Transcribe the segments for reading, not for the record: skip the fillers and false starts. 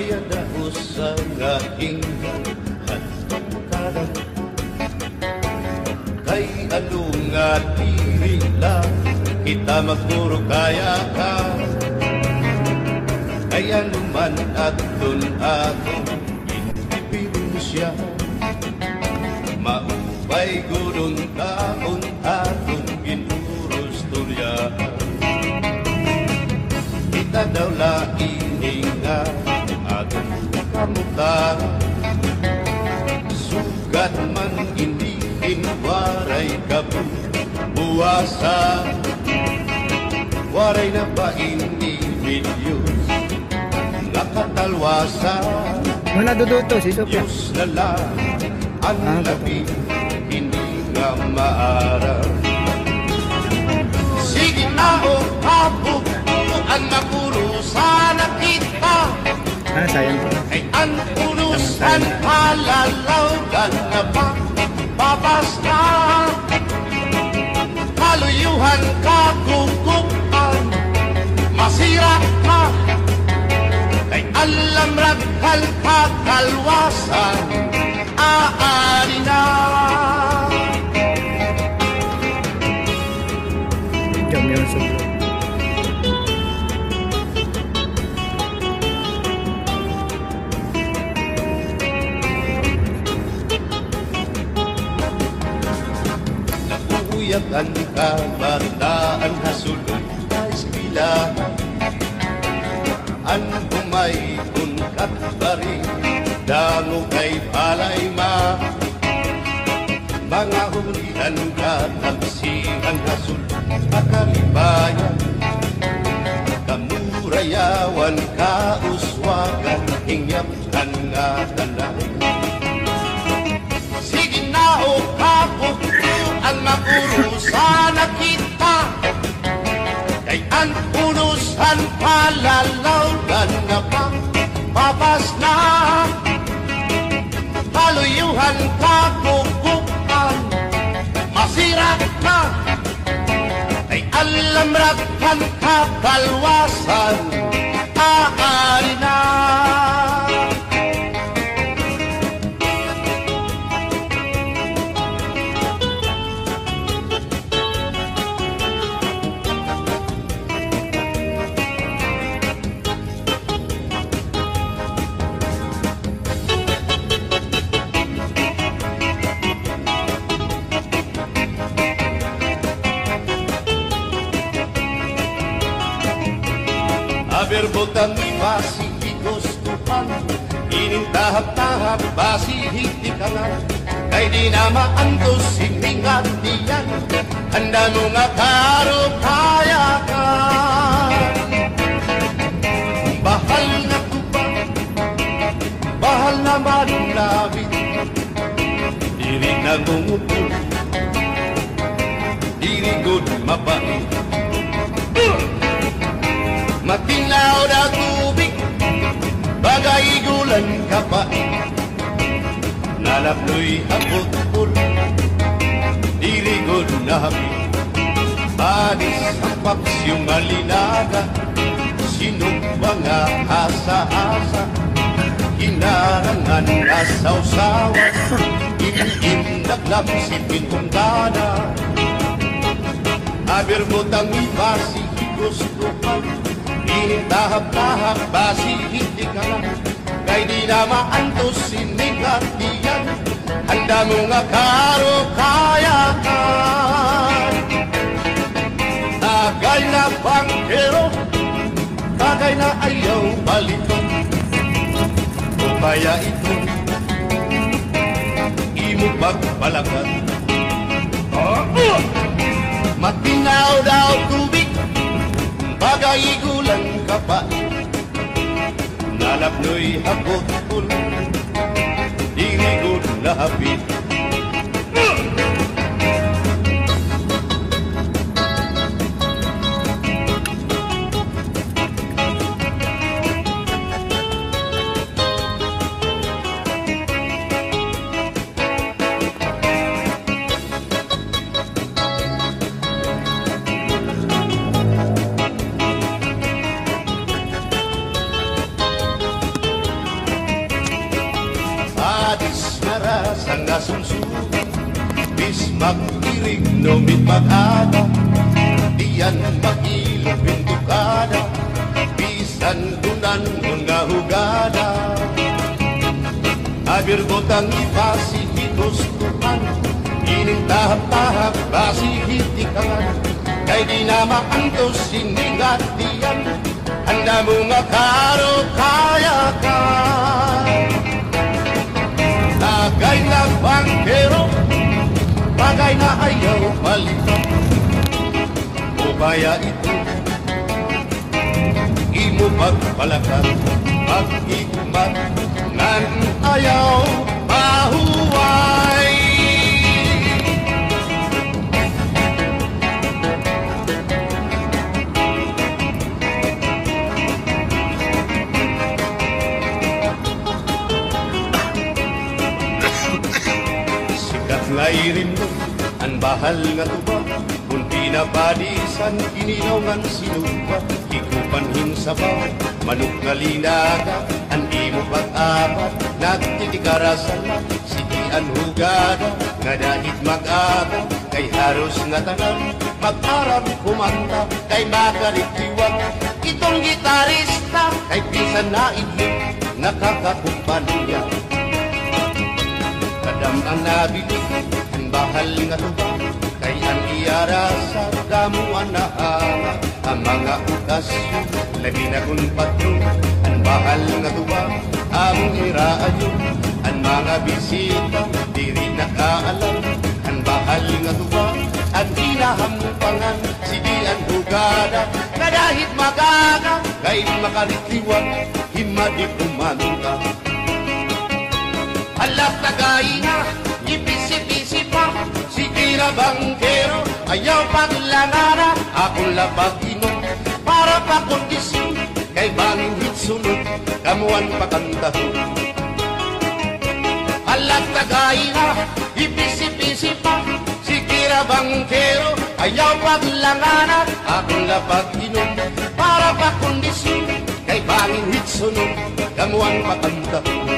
Kaya daos sa nga ingnan at pagkalan kay ano nga dili lang kita magpuro kaya ka kaya luman at dun akong inipilin siya maupay gudong taon atong ginuros tulya kita daw laing nga atong kamutan sugat man hindi waray kabuwasan waray na ba individuals nakatalwasan Mana duduto si Sofia? Diyos na lang ang labi hindi nga maarap sige na o habog ang napurusan na kita sayang ay ang purusan halalaw na ba babasta kaluyuhan kagugupan masira ka kay alam raghal kakalwasan aari na jam yun sublo Uyakan ka, bardaan hasulod na eskwelahan Ang bumay unkat bari, dango kay palay ma Mga hulihan ka, tamsihan hasulod kakalibayan Kamurayawan ka, uswagan, hingyapkan nga tanan Sige na o kapok ang mapurusan na kita kay ang punusan palalawgan na pang papas na kaluyuhan kagugupan masira ka kay alam rakan kakalwasan aari na Berbotang basi gustuhan inintahap-tahap basi hitikangan kay di na maantos hitingan diyan handa mo nga karo kaya ka bahal na tuba bahal na manulawit diri na gumupul diri good mabait matinaw na tubig bagay gulan kapait nalapnoy hapot-pul dirigod na hapit anis ang paksyong malinaga sinong mga asa-asa kinarangan na sausawa im-im naglapsipin kong gana aber mo tangi basi gusto pa tahap-tahap basi hindi ka lang kay di na maantos sinigat diyan handa mo nga karo kaya ka tagay na bangkero tagay na ayaw balito o kaya ito imo pagpalagan matinaw daw tubig bagay gulang kapait nalapnoy hapot-pul dirigod na hapit sumsuman, bis mag-irig numit mag-ada, diyan mag-ilog pintukada, bisan dunan mga hugada. Abirgotang ipasi higustuhan, ining tahap-tahap basi hitikan, kay di na maantos sinigat diyan, handa mo nga karo kaya ka. Tagay na bangkero, bagay na ayaw balikan, o kaya ito imo pagpalakan, pag-ikmat nan ayaw mahuway. Sikat ngay rin mo ang bahal nga tuba, kung pinapadisan kinilaw ng sinuba, hikupanhin sa baw, manok nga linaga, andi mo pag-apat, nagtitikarasan na, sige ang hugada, nga dahit mag-aga, kay haros nga tanan, mag-aram kumanta, kay makaritiwag, itong gitarista, kay pisan na ilim, nakakakumpanya. Kadam ang nabilig, ang bahal nga tuba, kay ang iyara sa damuan na ama, ang mga okasyon, labi na kung patron, ang bahal nga tuba, among iraayon, ang mga bisita, diri nakaalam, ang bahal nga tuba, ang inahampangan, sige ang hugada, kadahit magaga, kay makaritiwag, himadi kumanta. Alat tagay na, ipisi-pisi pa, sige na bangkero, ayaw paglangara, akong lapag inom, para pa kondisyon, kay bangin hitsunod, kamuan pakantahon. Alat tagay na, ipisi-pisi pa, sige na bangkero, ayaw paglangara, akong lapag inom, para pa kondisyon, kay bangin hitsunod, kamuan pakantahon.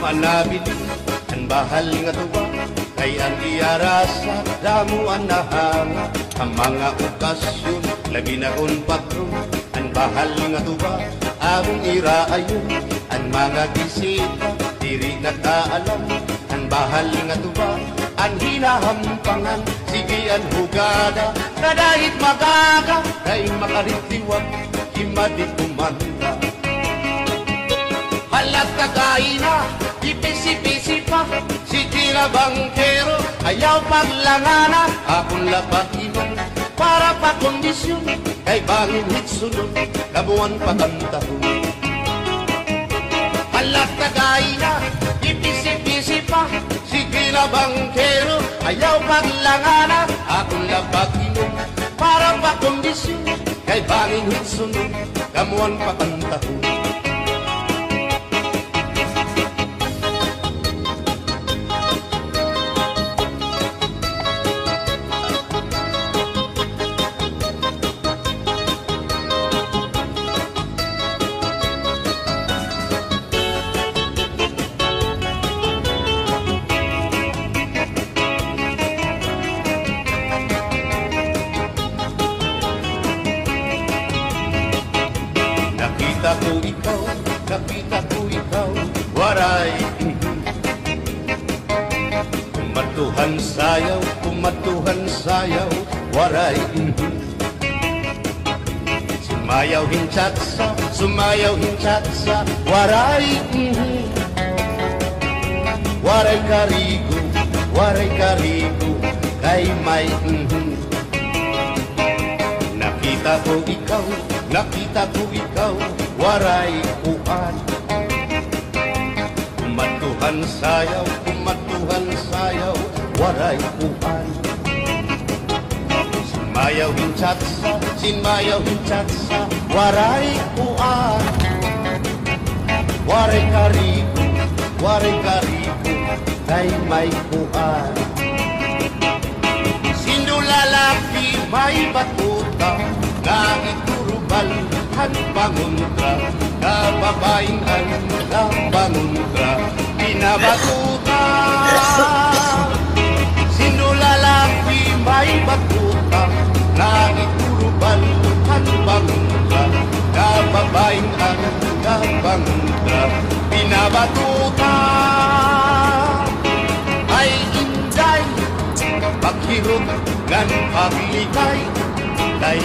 Manabit ang bahal nga tuwa, kay ang iyara sa damuan na hanga, ang mga okasyon, labi na kung patron, ang bahal nga tuwa, among iraayon, ang mga bisita, diri nakaalam, ang bahal nga tuwa, ang hinahampangan, sige ang hugada, kadahit magaga, kay makaritiwag, himadi kumanta. Halat kagay na, ipisi-pisi pa, sige na bangkero, ayaw paglangana, akong lapag iman, para pa kondisyon, kay bangin hitsunod, kabuan pakantahon. Halat kagay na, ipisi-pisi pa, sige na bangkero, ayaw paglangana, akong lapag iman, para pa kondisyon, kay bangin hitsunod, kamuan pakantahon. Nakita ko ikaw, waray kumatuhan sayaw, waray sumayaw hinchatsa, waray waray karigo, kay may nakita ko ikaw, waray uan, kumatuhan sayaw, waray puan. Sinmayaw hinchatsa, waray puan. Waray karibu, kay may puan. Lalaki may batuta na iturubal han panguntra, kababain han na panguntra pinabatuta. Sino lalaki may batuta na iturubal han panguntra, kababain han na panguntra pinabatuta. Ay inday paghirot gan paglikay kay